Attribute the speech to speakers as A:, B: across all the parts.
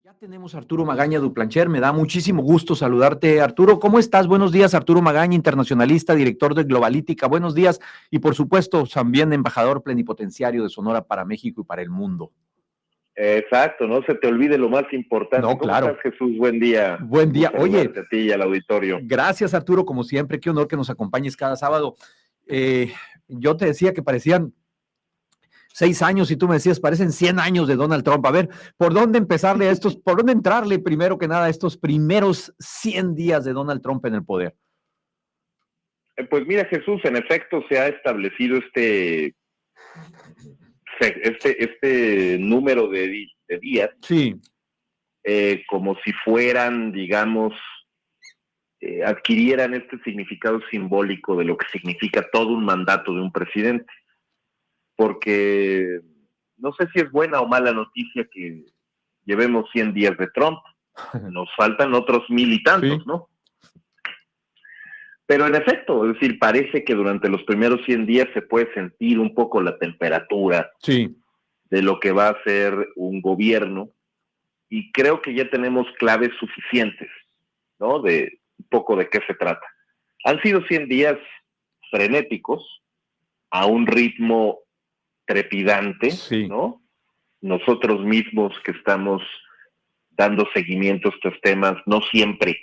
A: Ya tenemos a Arturo Magaña Duplancher, me da muchísimo gusto saludarte, Arturo. ¿Cómo estás? Buenos días, Arturo Magaña, internacionalista, director de Globalítica. Buenos días y por supuesto también embajador plenipotenciario de Sonora para México y para el mundo.
B: Exacto, no se te olvide lo más importante.
A: No,
B: ¿Cómo
A: claro.
B: estás, Jesús? Buen día.
A: Buen día. Oye,
B: A ti y al auditorio.
A: Gracias, Arturo, como siempre. Qué honor que nos acompañes cada sábado. Yo te decía que parecían 6 años y tú me decías, parecen 100 años de Donald Trump. A ver, ¿por dónde empezarle a estos, por dónde entrarle primero que nada a estos primeros 100 días de Donald Trump en el poder?
B: Pues mira, Jesús, en efecto se ha establecido este número de días,
A: sí,
B: como si fueran, digamos, adquirieran este significado simbólico de lo que significa todo un mandato de un presidente. Porque no sé si es buena o mala noticia que llevemos 100 días de Trump. Nos faltan otros 1000 y tantos, sí, ¿no? Pero en efecto, es decir, parece que durante los primeros 100 días se puede sentir un poco la temperatura, sí, de lo que va a ser un gobierno, y creo que ya tenemos claves suficientes, ¿no? De un poco de qué se trata. Han sido 100 días frenéticos, a un ritmo trepidante, sí, ¿no? Nosotros mismos que estamos dando seguimiento a estos temas, no siempre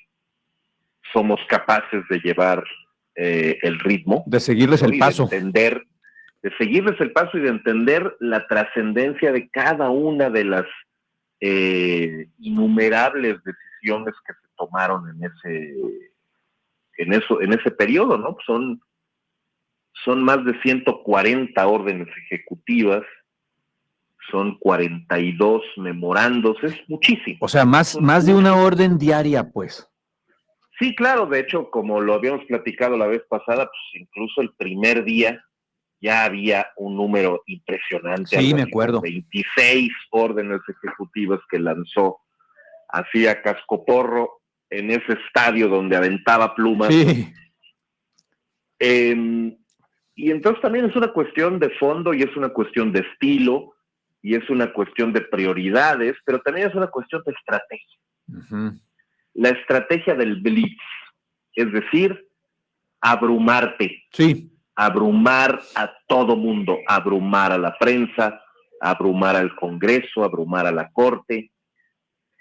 B: somos capaces de llevar el ritmo.
A: De seguirles, ¿no?, el paso.
B: De seguirles el paso y de entender la trascendencia de cada una de las innumerables decisiones que se tomaron en ese periodo, ¿no? Son más de 140 órdenes ejecutivas, son 42 memorandos, es muchísimo.
A: O sea, más de una orden diaria, pues.
B: Sí, claro, de hecho, como lo habíamos platicado la vez pasada, pues incluso el primer día ya había un número impresionante.
A: Sí, me acuerdo.
B: 26 órdenes ejecutivas que lanzó así a cascoporro en ese estadio donde aventaba plumas.
A: Sí.
B: Y entonces también es una cuestión de fondo y es una cuestión de estilo y es una cuestión de prioridades, pero también es una cuestión de estrategia. Uh-huh. La estrategia del blitz, es decir, abrumarte.
A: Sí.
B: Abrumar a todo mundo, abrumar a la prensa, abrumar al Congreso, abrumar a la Corte,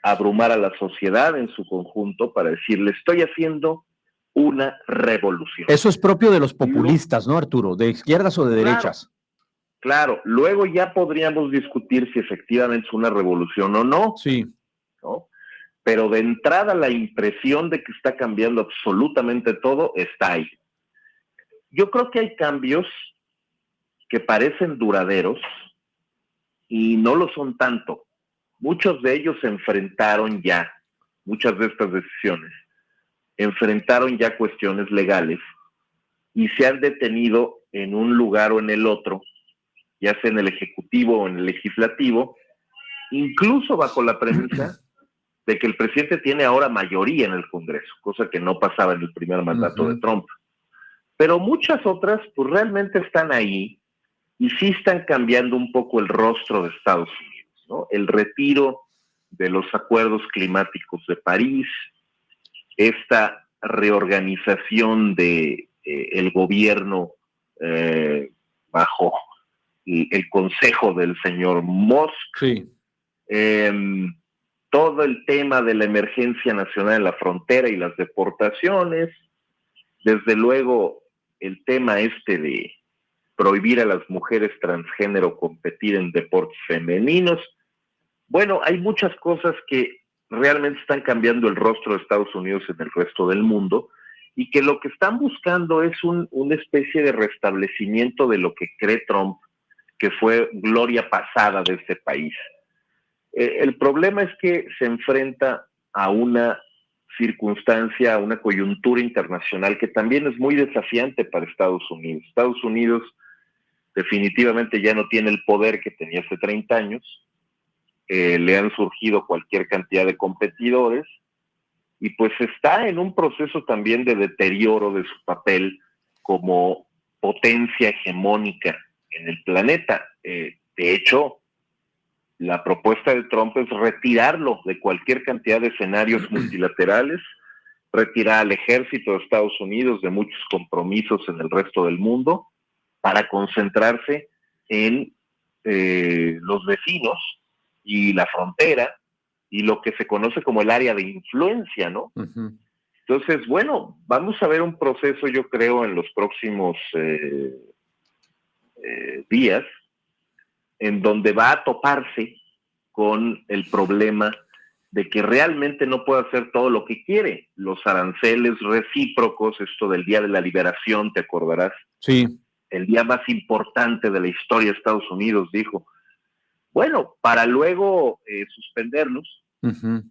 B: abrumar a la sociedad en su conjunto para decirle, estoy haciendo una revolución.
A: Eso es propio de los populistas, ¿no, Arturo? ¿De izquierdas o de derechas?
B: Claro, luego ya podríamos discutir si efectivamente es una revolución o no.
A: Sí.
B: ¿No? Pero de entrada la impresión de que está cambiando absolutamente todo está ahí. Yo creo que hay cambios que parecen duraderos y no lo son tanto. Muchos de ellos se enfrentaron ya, muchas de estas decisiones, enfrentaron ya cuestiones legales y se han detenido en un lugar o en el otro, ya sea en el Ejecutivo o en el Legislativo, incluso bajo la premisa de que el presidente tiene ahora mayoría en el Congreso, cosa que no pasaba en el primer mandato de Trump. Pero muchas otras, pues realmente están ahí y sí están cambiando un poco el rostro de Estados Unidos, ¿no? El retiro de los acuerdos climáticos de París, esta reorganización de el gobierno bajo el consejo del señor Musk,
A: sí.
B: Todo el tema de la emergencia nacional en la frontera y las deportaciones, desde luego el tema de prohibir a las mujeres transgénero competir en deportes femeninos. Bueno, hay muchas cosas que realmente están cambiando el rostro de Estados Unidos en el resto del mundo y que lo que están buscando es una especie de restablecimiento de lo que cree Trump que fue gloria pasada de este país. El problema es que se enfrenta a una circunstancia, a una coyuntura internacional que también es muy desafiante para Estados Unidos. Estados Unidos definitivamente ya no tiene el poder que tenía hace 30 años, le han surgido cualquier cantidad de competidores y pues está en un proceso también de deterioro de su papel como potencia hegemónica en el planeta. De hecho, La propuesta de Trump es retirarlo de cualquier cantidad de escenarios multilaterales, retirar al ejército de Estados Unidos de muchos compromisos en el resto del mundo para concentrarse en los vecinos y la frontera y lo que se conoce como el área de influencia, ¿no?
A: Uh-huh.
B: Entonces, bueno, vamos a ver un proceso, yo creo, en los próximos días, en donde va a toparse con el problema de que realmente no puede hacer todo lo que quiere. Los aranceles recíprocos, esto del Día de la Liberación, ¿te acordarás?
A: Sí.
B: El día más importante de la historia de Estados Unidos, dijo. Bueno, para luego suspenderlos
A: Uh-huh.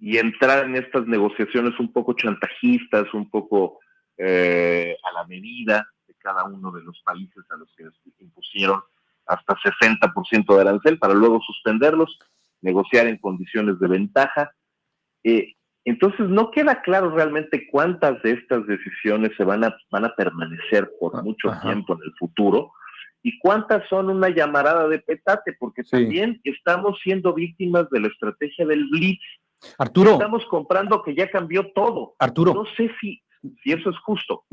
B: y entrar en estas negociaciones un poco chantajistas, un poco a la medida de cada uno de los países a los que impusieron hasta 60% de arancel, para luego suspenderlos, negociar en condiciones de ventaja. Entonces no queda claro realmente cuántas de estas decisiones se van a permanecer por mucho tiempo en el futuro y cuántas son una llamarada de petate, porque también estamos siendo víctimas de la estrategia del blitz.
A: Arturo,
B: estamos comprando que ya cambió todo.
A: Arturo,
B: no sé si eso es justo.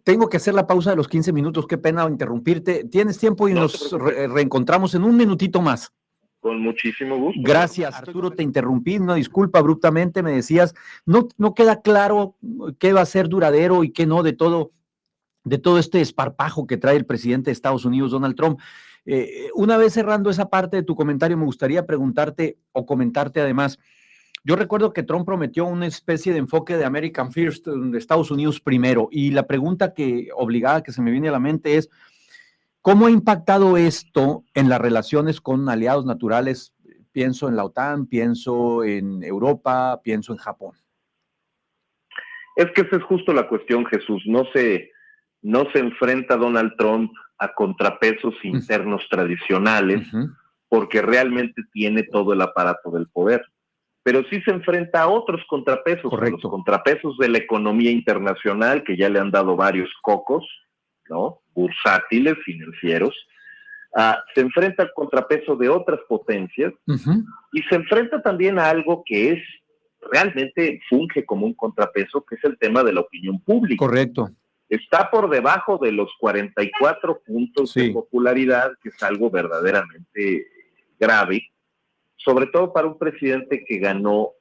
A: Tengo que hacer la pausa de los 15 minutos, qué pena interrumpirte. Tienes tiempo y nos reencontramos en un minutito más.
B: Con muchísimo gusto.
A: Gracias, Arturo, te interrumpí, una disculpa abruptamente, me decías, no queda claro qué va a ser duradero y qué no de todo este esparpajo que trae el presidente de Estados Unidos, Donald Trump. Una vez cerrando esa parte de tu comentario, me gustaría preguntarte o comentarte además, yo recuerdo que Trump prometió una especie de enfoque de American First, de Estados Unidos primero, y la pregunta obligada que se me viene a la mente es, ¿cómo ha impactado esto en las relaciones con aliados naturales? Pienso en la OTAN, pienso en Europa, pienso en Japón.
B: Es que esa es justo la cuestión, Jesús. No se enfrenta Donald Trump a contrapesos internos tradicionales, porque realmente tiene todo el aparato del poder. Pero sí se enfrenta a otros contrapesos, a los contrapesos de la economía internacional, que ya le han dado varios cocos, ¿no? Bursátiles, financieros. Se enfrenta al contrapeso de otras potencias y se enfrenta también a algo que realmente funge como un contrapeso, que es el tema de la opinión pública.
A: Correcto.
B: Está por debajo de los 44 puntos de popularidad, que es algo verdaderamente grave, sobre todo para un presidente que ganó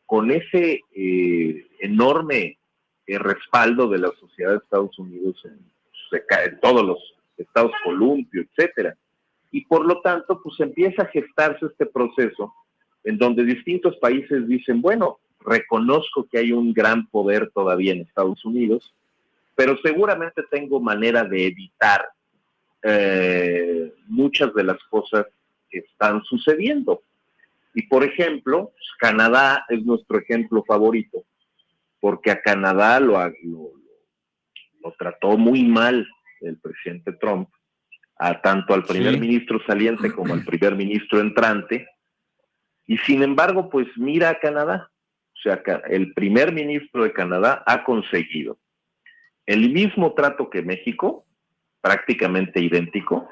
B: con ese enorme respaldo de la sociedad de Estados Unidos en todos los estados columpio, etcétera. Y por lo tanto, pues empieza a gestarse este proceso en donde distintos países dicen, bueno, reconozco que hay un gran poder todavía en Estados Unidos, pero seguramente tengo manera de evitar muchas de las cosas que están sucediendo. Y por ejemplo, Canadá es nuestro ejemplo favorito, porque a Canadá lo trató muy mal el presidente Trump, tanto al primer ministro saliente como al primer ministro entrante, y sin embargo, pues mira a Canadá, o sea, el primer ministro de Canadá ha conseguido el mismo trato que México, prácticamente idéntico,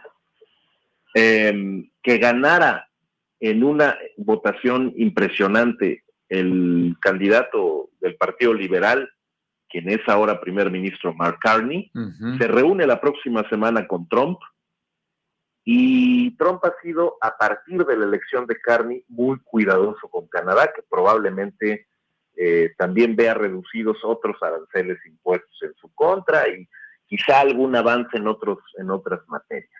B: que ganara en una votación impresionante el candidato del Partido Liberal, quien es ahora primer ministro Mark Carney, se reúne la próxima semana con Trump, y Trump ha sido, a partir de la elección de Carney, muy cuidadoso con Canadá, que probablemente también vea reducidos otros aranceles impuestos en su contra y quizá algún avance en otras materias.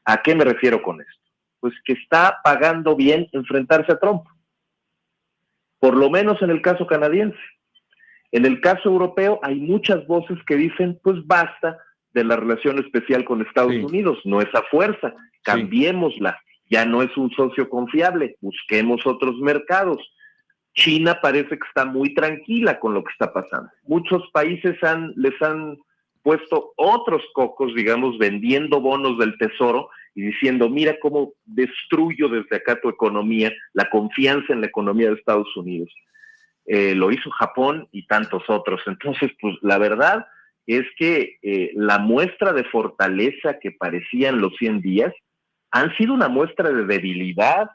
B: ¿A qué me refiero con esto? Pues que está pagando bien enfrentarse a Trump, por lo menos en el caso canadiense. En el caso europeo hay muchas voces que dicen, pues basta de la relación especial con Estados Unidos, no es a fuerza, cambiémosla, ya no es un socio confiable, busquemos otros mercados. China parece que está muy tranquila con lo que está pasando. Muchos países les han puesto otros cocos, digamos, vendiendo bonos del tesoro y diciendo, mira cómo destruyo desde acá tu economía, la confianza en la economía de Estados Unidos. Lo hizo Japón y tantos otros. Entonces, pues la verdad es que la muestra de fortaleza que parecían los 100 días han sido una muestra de debilidad,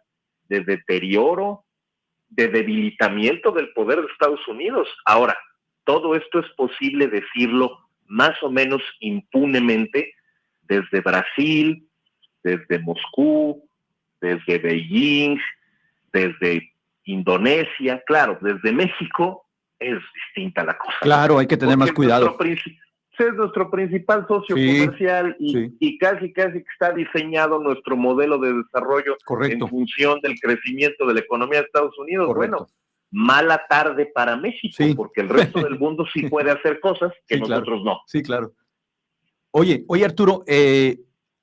B: de deterioro, de debilitamiento del poder de Estados Unidos. Ahora, todo esto es posible decirlo más o menos impunemente desde Brasil, desde Moscú, desde Beijing, desde Indonesia. Claro, desde México es distinta la cosa.
A: Claro, hay que tener más cuidado.
B: Es nuestro principal socio comercial y casi que está diseñado nuestro modelo de desarrollo en función del crecimiento de la economía de Estados Unidos.
A: Correcto.
B: Bueno, mala tarde para México, porque el resto del mundo sí puede hacer cosas que nosotros no.
A: Sí, claro. Oye, Arturo,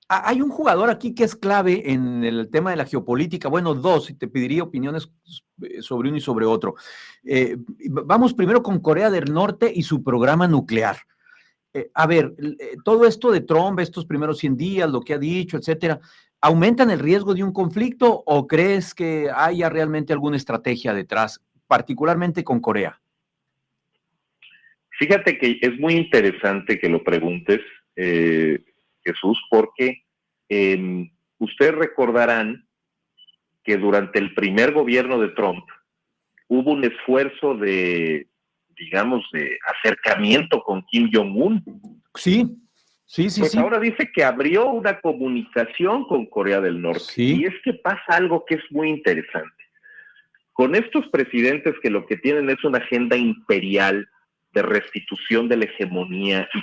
A: hay un jugador aquí que es clave en el tema de la geopolítica. Bueno, dos, y te pediría opiniones sobre uno y sobre otro. Vamos primero con Corea del Norte y su programa nuclear. A ver, todo esto de Trump, estos primeros 100 días, lo que ha dicho, etcétera, ¿aumentan el riesgo de un conflicto o crees que haya realmente alguna estrategia detrás, particularmente con Corea?
B: Fíjate que es muy interesante que lo preguntes, Jesús, porque ustedes recordarán que durante el primer gobierno de Trump hubo un esfuerzo de acercamiento con Kim Jong-un.
A: Sí.
B: Ahora dice que abrió una comunicación con Corea del Norte.
A: Sí.
B: Y es que pasa algo que es muy interesante. Con estos presidentes que lo que tienen es una agenda imperial de restitución de la hegemonía y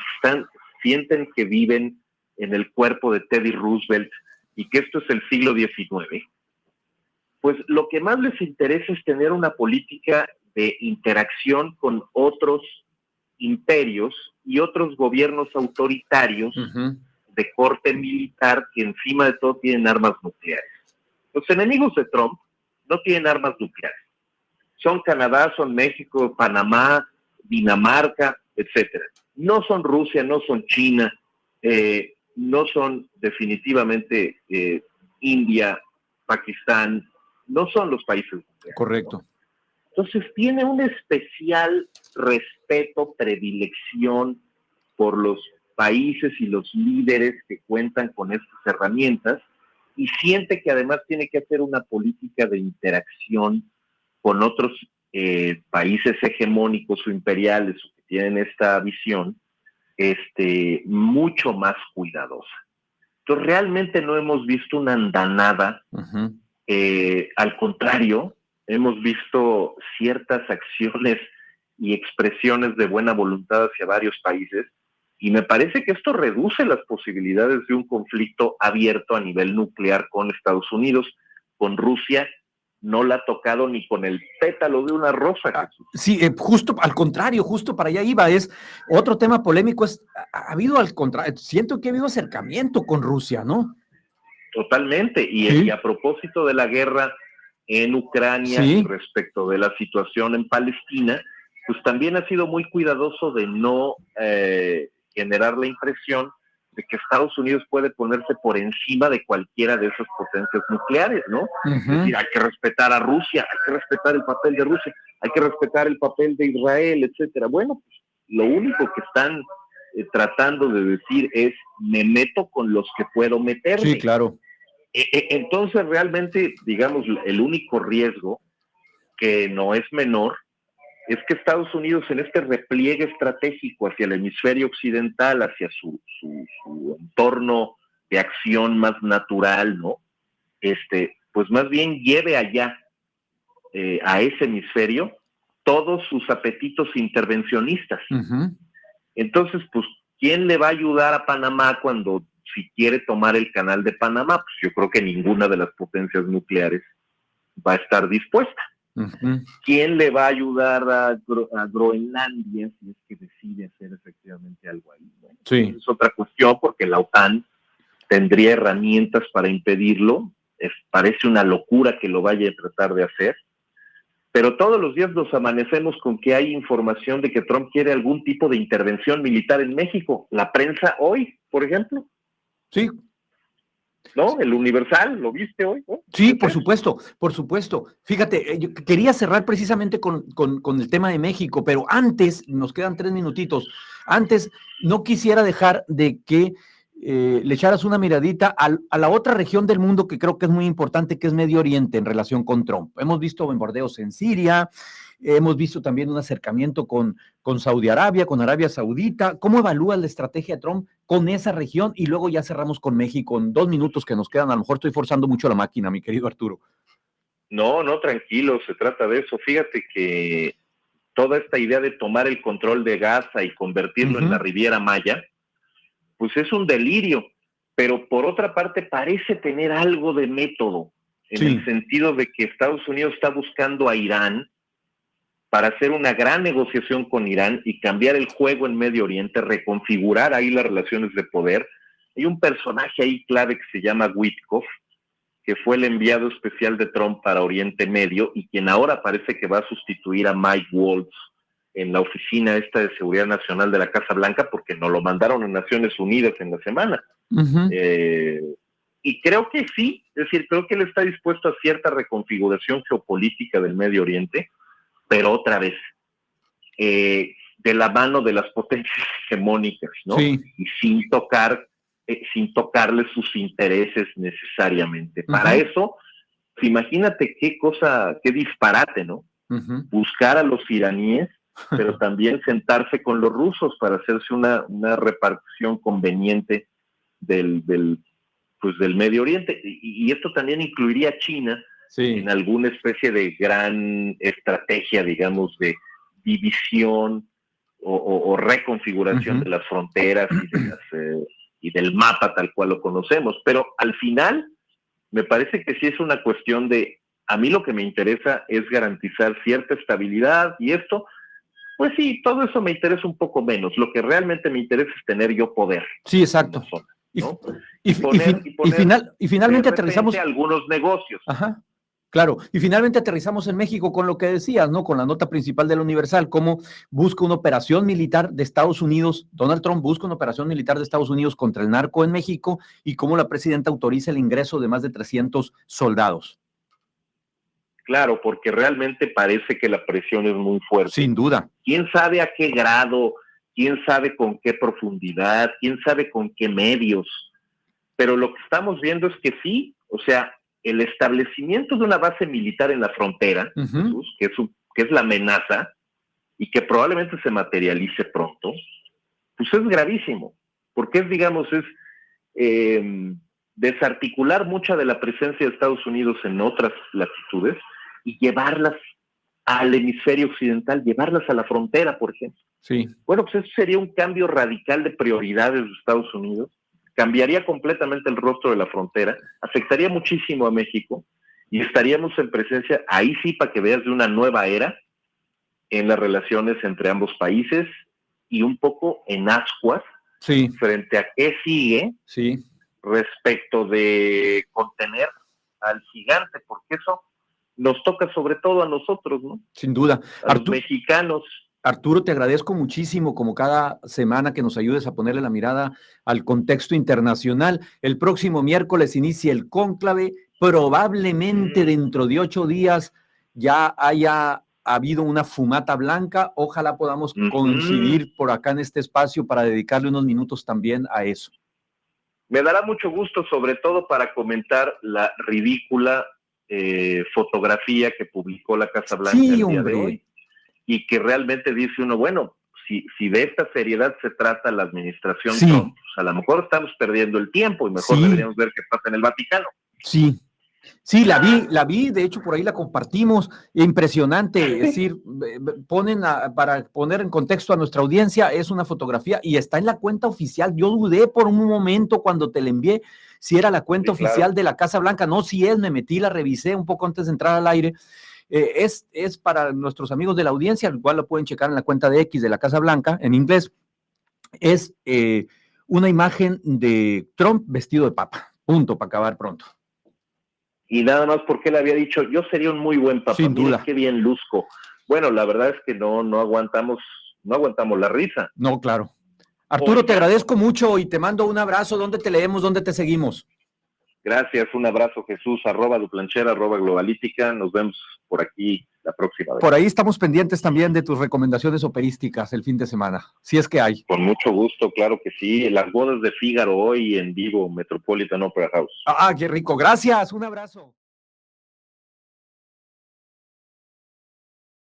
B: sienten que viven en el cuerpo de Teddy Roosevelt y que esto es el siglo XIX, pues lo que más les interesa es tener una política de interacción con otros imperios y otros gobiernos autoritarios de corte militar que encima de todo tienen armas nucleares. Los enemigos de Trump no tienen armas nucleares. Son Canadá, son México, Panamá, Dinamarca, etcétera. No son Rusia, no son China, no son definitivamente India, Pakistán, no son los países nucleares.
A: Correcto.
B: ¿No? Entonces tiene un especial respeto, predilección por los países y los líderes que cuentan con estas herramientas y siente que además tiene que hacer una política de interacción con otros países hegemónicos o imperiales o que tienen esta visión mucho más cuidadosa. Entonces realmente no hemos visto una andanada, al contrario, hemos visto ciertas acciones y expresiones de buena voluntad hacia varios países y me parece que esto reduce las posibilidades de un conflicto abierto a nivel nuclear con Estados Unidos. Con Rusia no la ha tocado ni con el pétalo de una rosa.
A: Sí, justo al contrario, justo para allá iba. Es otro tema polémico, ha habido al contrario, siento que ha habido acercamiento con Rusia, ¿no?
B: Totalmente, y a propósito de la guerra en Ucrania y respecto de la situación en Palestina, pues también ha sido muy cuidadoso de no generar la impresión de que Estados Unidos puede ponerse por encima de cualquiera de esas potencias nucleares, ¿no? Es decir, hay que respetar a Rusia, hay que respetar el papel de Rusia, hay que respetar el papel de Israel, etcétera. Bueno, pues lo único que están tratando de decir es, me meto con los que puedo meterme.
A: Sí, claro.
B: Entonces, realmente, digamos, el único riesgo, que no es menor, es que Estados Unidos en este repliegue estratégico hacia el hemisferio occidental, hacia su entorno de acción más natural, ¿no? Pues más bien lleve allá, a ese hemisferio, todos sus apetitos intervencionistas. Entonces, pues, ¿quién le va a ayudar a Panamá si quiere tomar el canal de Panamá? Pues yo creo que ninguna de las potencias nucleares va a estar dispuesta. ¿Quién le va a ayudar a Groenlandia si es que decide hacer efectivamente algo ahí? Bueno, es otra cuestión porque la OTAN tendría herramientas para impedirlo. Parece una locura que lo vaya a tratar de hacer. Pero todos los días nos amanecemos con que hay información de que Trump quiere algún tipo de intervención militar en México. La prensa hoy, por ejemplo.
A: Sí.
B: ¿No? El Universal, ¿lo viste hoy? ¿No?
A: Sí, por supuesto, por supuesto. Fíjate, yo quería cerrar precisamente con el tema de México, pero antes, nos quedan 3 minutitos, antes no quisiera dejar de que le echaras una miradita a la otra región del mundo que creo que es muy importante, que es Medio Oriente en relación con Trump. Hemos visto bombardeos en Siria, hemos visto también un acercamiento con Saudi Arabia, con Arabia Saudita. ¿Cómo evalúas la estrategia de Trump con esa región? Y luego ya cerramos con México en 2 minutos que nos quedan. A lo mejor estoy forzando mucho la máquina, mi querido Arturo.
B: No, tranquilo, se trata de eso. Fíjate que toda esta idea de tomar el control de Gaza y convertirlo en la Riviera Maya, pues es un delirio, pero por otra parte parece tener algo de método, en el sentido de que Estados Unidos está buscando a Irán para hacer una gran negociación con Irán y cambiar el juego en Medio Oriente, reconfigurar ahí las relaciones de poder. Hay un personaje ahí clave que se llama Witkoff, que fue el enviado especial de Trump para Oriente Medio y quien ahora parece que va a sustituir a Mike Waltz en la oficina esta de Seguridad Nacional de la Casa Blanca, porque nos lo mandaron a Naciones Unidas en la semana. Y creo que sí, es decir, creo que él está dispuesto a cierta reconfiguración geopolítica del Medio Oriente, pero otra vez, de la mano de las potencias hegemónicas, ¿no? Sí. Y sin tocarle sus intereses necesariamente. Para eso, imagínate qué disparate, ¿no? Buscar a los iraníes, pero también sentarse con los rusos para hacerse una repartición conveniente del Medio Oriente. Y esto también incluiría a China en alguna especie de gran estrategia, digamos, de división o reconfiguración de las fronteras y del mapa tal cual lo conocemos. Pero al final, me parece que sí es una cuestión de, a mí lo que me interesa es garantizar cierta estabilidad, y esto, pues sí, todo eso me interesa un poco menos. Lo que realmente me interesa es tener yo poder.
A: Sí, exacto.
B: Zona, ¿no?
A: Y finalmente aterrizamos
B: algunos negocios.
A: Ajá. Claro, y finalmente aterrizamos en México con lo que decías, ¿no? Con la nota principal del Universal, cómo busca una operación militar de Estados Unidos, Donald Trump busca una operación militar de Estados Unidos contra el narco en México, y cómo la presidenta autoriza el ingreso de más de 300 soldados.
B: Claro, porque realmente parece que la presión es muy fuerte.
A: Sin duda.
B: ¿Quién sabe a qué grado? ¿Quién sabe con qué profundidad? ¿Quién sabe con qué medios? Pero lo que estamos viendo es que sí, o sea, el establecimiento de una base militar en la frontera, Jesús, que es la amenaza y que probablemente se materialice pronto, pues es gravísimo, porque es, digamos, desarticular mucha de la presencia de Estados Unidos en otras latitudes y llevarlas al hemisferio occidental, llevarlas a la frontera, por ejemplo.
A: Sí.
B: Bueno, pues eso sería un cambio radical de prioridades de Estados Unidos, cambiaría completamente el rostro de la frontera, afectaría muchísimo a México y estaríamos en presencia, ahí sí, para que veas, de una nueva era en las relaciones entre ambos países y un poco en ascuas frente a qué sigue respecto de contener al gigante, porque eso nos toca sobre todo a nosotros, ¿no?
A: Sin duda.
B: A los mexicanos.
A: Arturo, te agradezco muchísimo, como cada semana, que nos ayudes a ponerle la mirada al contexto internacional. El próximo miércoles inicia el cónclave, probablemente dentro de 8 días ya haya habido una fumata blanca. Ojalá podamos coincidir por acá en este espacio para dedicarle unos minutos también a eso.
B: Me dará mucho gusto, sobre todo para comentar la ridícula fotografía que publicó la Casa Blanca el día de hoy, y que realmente dice uno, bueno, si de esta seriedad se trata la administración Trump, pues a lo mejor estamos perdiendo el tiempo y mejor deberíamos ver qué pasa en el Vaticano.
A: Sí, la vi, de hecho por ahí la compartimos, impresionante, es decir, para poner en contexto a nuestra audiencia, es una fotografía y está en la cuenta oficial. Yo dudé por un momento cuando te la envié si era la cuenta oficial de la Casa Blanca. No, sí es, me metí, la revisé un poco antes de entrar al aire. Es para nuestros amigos de la audiencia, al cual lo pueden checar en la cuenta de X de la Casa Blanca, en inglés. Es una imagen de Trump vestido de papa, punto, para acabar pronto.
B: Y nada más porque él había dicho, yo sería un muy buen papa.
A: Sin duda.
B: Qué bien luzco. Bueno, la verdad es que no aguantamos la risa.
A: No, claro. Arturo, te agradezco mucho y te mando un abrazo. ¿Dónde te leemos? ¿Dónde te seguimos?
B: Gracias, un abrazo, Jesús, @Duplanchera, @Globalítica. Nos vemos por aquí la próxima vez.
A: Por ahí estamos pendientes también de tus recomendaciones operísticas el fin de semana, si es que hay.
B: Con mucho gusto, claro que sí. Las bodas de Fígaro hoy en vivo, Metropolitan Opera House.
A: Ah, qué rico. Gracias, un abrazo.